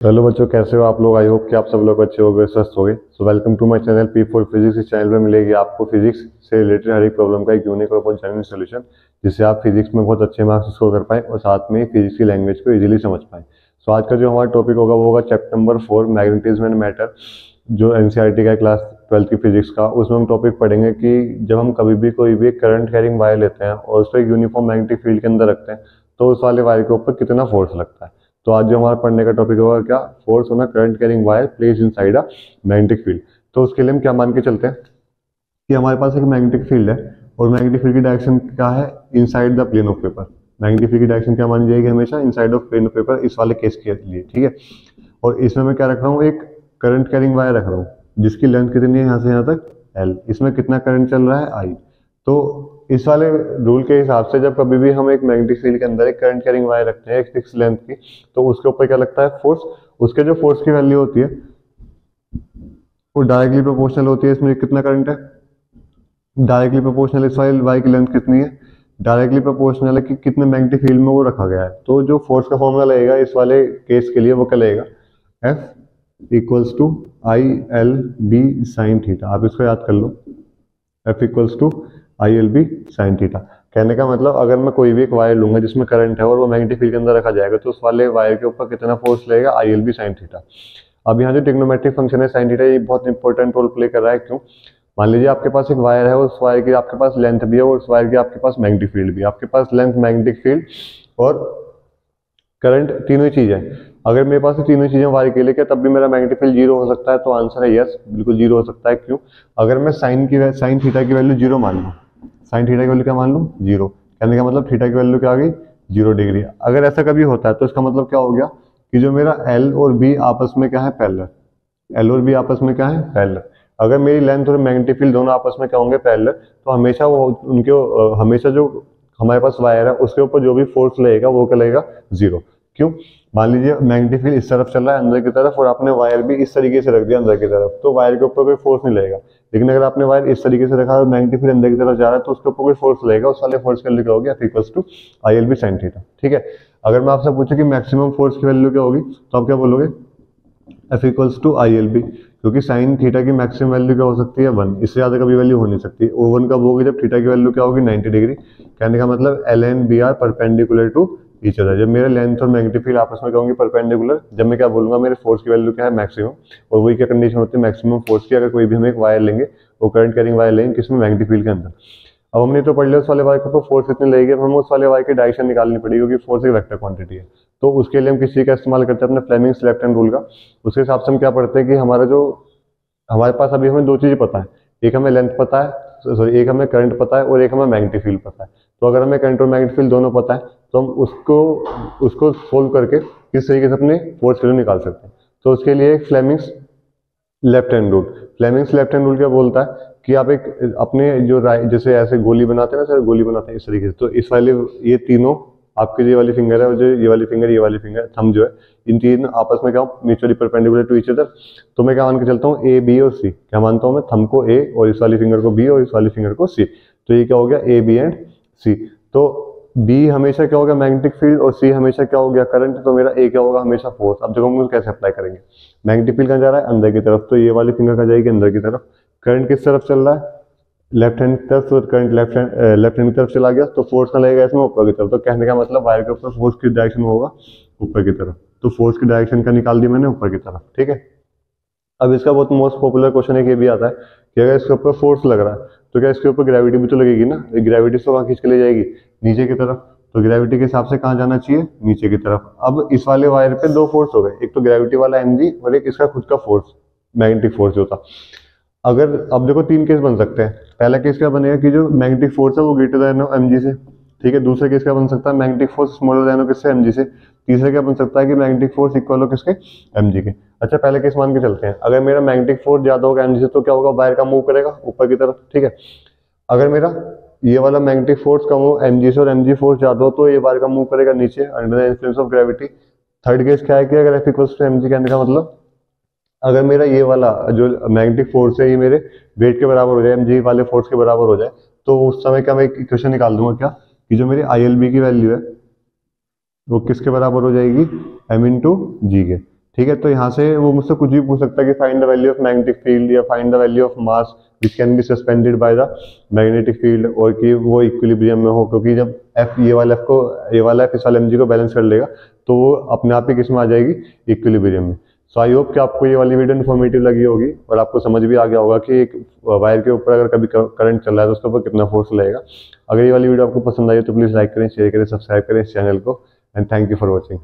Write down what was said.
Hello बच्चों, कैसे हो आप लोग। आई होप कि आप सब लोग अच्छे हो गए, स्वस्थ हो गए। So welcome to my channel P for physics. इस चैनल में मिलेगी आपको फिजिक्स से रिलेटेड हर एक प्रॉब्लम का एक यूनिक और बहुत जेन्युइन सोल्यूशन, जिससे आप फिजिक्स में बहुत अच्छे मार्क्स स्कोर कर पाएं और साथ में फिजिक्स की लैंग्वेज को इजीली समझ पाएं। सो आज का जो हमारा टॉपिक होगा वो होगा chapter number 4, magnetism and matter, जो एनसीईआरटी का क्लास 12th की फिजिक्स का। उसमें हम टॉपिक पढ़ेंगे कि जब हम कभी भी कोई भी करंट कैरिंग वायर लेते हैं और उसको एक यूनिफॉर्म मैग्नेटिक फील्ड के अंदर रखते हैं तो उस वाले वायर के ऊपर कितना फोर्स लगता है। तो आज जो हमारा पढ़ने का टॉपिक होगा क्या, force on a current carrying wire placed inside a magnetic field. तो उसके लिए हम क्या मान के चलते हैं कि हमारे पास एक मैग्नेटिक फील्ड है और मैग्नेटिक फील्ड की डायरेक्शन क्या है, inside the plane of paper. Magnetic field की डायरेक्शन क्या मानी जाएगी, हमेशा inside of plane of paper, इस वाले केस के लिए, ठीक है। और इसमें मैं क्या रख रहा हूँ, एक करंट कैरिंग वायर रख रहा हूँ जिसकी लेंथ कितनी है, यहाँ से यहाँ तक L। इसमें कितना करंट चल रहा है, I। तो इस वाले रूल के हिसाब से जब कभी भी हम एक मैग्नेटिक फील्ड के अंदर एक करंट कैरिंग वायर रखते हैं एक फिक्स लेंथ की, तो उसके ऊपर क्या लगता है, फोर्स। उसके जो फोर्स की वैल्यू होती है वो डायरेक्टली प्रोपोर्शनल होती है इसमें कितना करंट है, डायरेक्टली प्रोपोर्शनल इस वाले वायर की लेंथ कितनी है, डायरेक्टली प्रोपोर्शनल है कि कितने मैग्नेटिक फील्ड में वो रखा गया है। तो जो फोर्स का फॉर्मूला लगेगा इस वाले केस के लिए वो क्या लगेगा, F equals to I L B sine theta. आप इसको याद कर लो, F equals to I L B sine theta. कहने का मतलब अगर मैं कोई भी एक वायर लूंगा जिसमें करंट है और वो मैग्नेटिक फील्ड के अंदर रखा जाएगा तो उस वाले वायर के ऊपर कितना फोर्स लगेगा, I L B sine theta. अब यहाँ जो ट्रिग्नोमेट्रिक फंक्शन है साइन थीटा, ये बहुत इंपॉर्टेंट रोल प्ले कर रहा है। क्यों, मान लीजिए आपके पास एक वायर है, उस वायर की आपके पास लेंथ भी है और उस वायर की आपके पास मैग्नेटिक फील्ड भी है। आपके पास लेंथ, मैग्नेटिक फील्ड और करंट तीनों ही चीज है। अगर मेरे पास ये तीनों चीजें वायर के लिए क्या तब भी मेरा मैग्नेटिक फील्ड जीरो हो सकता है, तो आंसर है यस, बिल्कुल जीरो हो सकता है। क्यों, अगर मैं साइन थीटा की वैल्यू जीरो मान लूँ, साइन थीटा की वैल्यू क्या मान लूँ, जीरो। कहने का मतलब थीटा की वैल्यू क्या आ गई, 0 डिग्री। अगर ऐसा कभी होता है तो इसका मतलब क्या हो गया कि जो मेरा एल और बी आपस में क्या है, पैरेलल। एल और बी आपस में क्या है, पैरेलल। अगर मेरी लेंथ और मैग्नेटिक फील्ड दोनों आपस में क्या होंगे, पैरेलल, तो हमेशा वो उनके हमेशा जो हमारे पास वायर है उसके ऊपर जो भी फोर्स लगेगा वो क्या लगेगा, जीरो। क्यों, मान लीजिए मैग्नेटिक फील्ड इस तरफ चल रहा है अंदर की तरफ और आपने वायर भी इस तरीके से रख दिया अंदर की तरफ, तो वायर के ऊपर कोई फोर्स नहीं लगेगा। लेकिन अगर आपने वायर इस तरीके से रखा और मैग्नेटिक फील्ड अंदर की तरफ जा रहा है तो उसके ऊपर कोई फोर्स लगेगा, उस वाले फोर्स की वैल्यू क्या होगी, F equals to I L B sine theta, ठीक है। अगर मैं आपसे पूछूं कि मैक्सिमम फोर्स की वैल्यू क्या होगी तो आप क्या बोलोगे, F equals to I L B, क्योंकि साइन थीटा की मैक्सिमम वैल्यू क्या हो सकती है, 1। इससे ज्यादा कभी वैल्यू हो नहीं सकती। ओ 1 कब होगी, जब थीटा की वैल्यू क्या होगी, 90 डिग्री। कहने का मतलब L and B are perpendicular to each other. जब मेरे लेंथ और मैग्नेटिक फील्ड आपस में क्या होंगे, परपेंडिकुलर, जब मैं क्या बोलूंगा, मेरे फोर्स की वैल्यू क्या है, मैक्सिमम। और वही क्या कंडीशन होती है मैक्सिमम फोर्स की, अगर कोई भी हम एक वायर लेंगे वो करंट कैरिंग वायर लेंगे किसमें, मैग्नेटिक फील्ड के अंदर। अब हमने तो पढ़ लिया उस वाले वायर के ऊपर फोर्स कितनी लगेगी, अब हमें उस वाले वायर की डायरेक्शन निकालनी पड़ेगी क्योंकि फोर्स एक वेक्टर क्वांटिटी है। तो उसके लिए हम किसी का इस्तेमाल करते हैं, अपने फ्लेमिंग्स लेफ्ट हैंड रूल का। उसके हिसाब से हम क्या पढ़ते हैं कि हमारा जो हमारे पास अभी हमें दो चीजें पता है, एक हमें लेंथ पता है, सॉरी एक हमें करंट पता है और एक हमें मैग्नेटिक फील्ड पता है। तो अगर हमें करंट और मैग्नेटिक फील्ड दोनों पता है तो हम उसको उसको सोल्व करके किस तरीके से अपने फोर्स वैल्यू निकाल सकते हैं। तो उसके लिए Fleming's left hand rule, Fleming's left hand rule क्या बोलता है कि आप एक अपने जो जैसे ऐसे गोली बनाते हैं ना सर, गोली बनाते हैं इस तरीके से, तो इस वाले ये तीनों आपकी ये वाली फिंगर है और जो ये वाली फिंगर, ये वाली फिंगर, थंब जो है, इन तीन आपस में क्या mutually perpendicular to each other. तो मैं क्या मान के चलता हूँ, ए बी और सी। क्या मानता हूँ मैं, थंब को ए और इस वाली फिंगर को बी और इस वाली फिंगर को सी। तो ये क्या हो गया, ए बी एंड सी। तो बी हमेशा क्या होगा, मैग्नेटिक फील्ड, और सी हमेशा क्या हो गया, करंट। तो मेरा ए क्या होगा, हमेशा फोर्स। अब देखो हम उसको कैसे अप्लाई करेंगे, मैग्नेटिक फील्ड कहाँ जा रहा है, अंदर की तरफ, तो ये वाली फिंगर कहाँ जाएगी, अंदर की तरफ। करंट किस तरफ चल रहा है, लेफ्ट हैंड की तरफ, तो करंट लेफ्ट हैंड की तरफ चला गया, तो फोर्स ना लगेगा इसमें, ऊपर की तरफ। तो कहने का मतलब वायर के ऊपर फोर्स की डायरेक्शन होगा ऊपर की तरफ। तो फोर्स की डायरेक्शन का निकाल दी मैंने, ऊपर की तरफ, ठीक है। अब इसका बहुत मोस्ट पॉपुलर क्वेश्चन एक ये भी आता है कि अगर इसके ऊपर फोर्स लग रहा है तो क्या इसके ऊपर ग्रेविटी भी तो लगेगी ना, ग्रेविटी तो कहाँ खींच के ले जाएगी, नीचे की तरफ। तो ग्रेविटी के हिसाब से कहाँ जाना चाहिए, नीचे की तरफ। अब इस वाले वायर पे दो फोर्स हो गए, एक तो ग्रेविटी वाला mg और एक इसका खुद का फोर्स, मैग्नेटिक फोर्स जो था। अगर अब देखो तीन केस बन सकते हैं। पहला केस क्या बनेगा कि जो मैग्नेटिक फोर्स है वो ग्रेटर देन mg से, ठीक है। दूसरा केस क्या बन सकता है, मैग्नेटिक फोर्स स्मॉलर देन किससे, mg से। तीसरा क्या बन सकता है कि मैग्नेटिक फोर्स इक्वल हो किसके, mg के। अच्छा पहले केस मान के चलते हैं, अगर मेरा मैग्नेटिक फोर्स ज्यादा होगा mg से तो क्या होगा, वायर का मूव करेगा ऊपर की तरफ, ठीक है। अगर मेरा ये वाला मैग्नेटिक फोर्स कम हो mg से और mg फोर्स ज्यादा हो तो ये वायर का मूव करेगा नीचे under the influence of gravity. Third case क्या है कि अगर F इक्वल्स टू mg, कहने का मतलब अगर मेरा ये वाला जो मैग्नेटिक फोर्स है ये मेरे वेट के बराबर हो जाए, mg वाले फोर्स के बराबर हो जाए, तो उस समय क्या मैं इक्वेशन निकाल दूंगा क्या, कि जो मेरी ILB की वैल्यू है वो किसके बराबर हो जाएगी, m इंटू जी के, ठीक है। तो यहाँ से वो मुझसे कुछ भी पूछ सकता है कि find the value of magnetic field या find the value of mass which can be suspended by the magnetic field, और कि वो इक्विलिब्रियम में हो, क्योंकि जब एफ ये वाला एफ इस वाले mg को बैलेंस कर लेगा तो वो अपने आप ही किस में आ जाएगी, इक्विलिब्रियम में। सो आई होप कि आपको ये वाली वीडियो इन्फॉर्मेटिव लगी होगी और आपको समझ भी आ गया होगा कि एक वायर के ऊपर अगर कभी करंट चल रहा है तो उसके ऊपर कितना फोर्स लगेगा। अगर ये वाली वीडियो आपको पसंद आई तो प्लीज लाइक करें, शेयर करें, सब्सक्राइब करें इस चैनल को, and thank you for watching.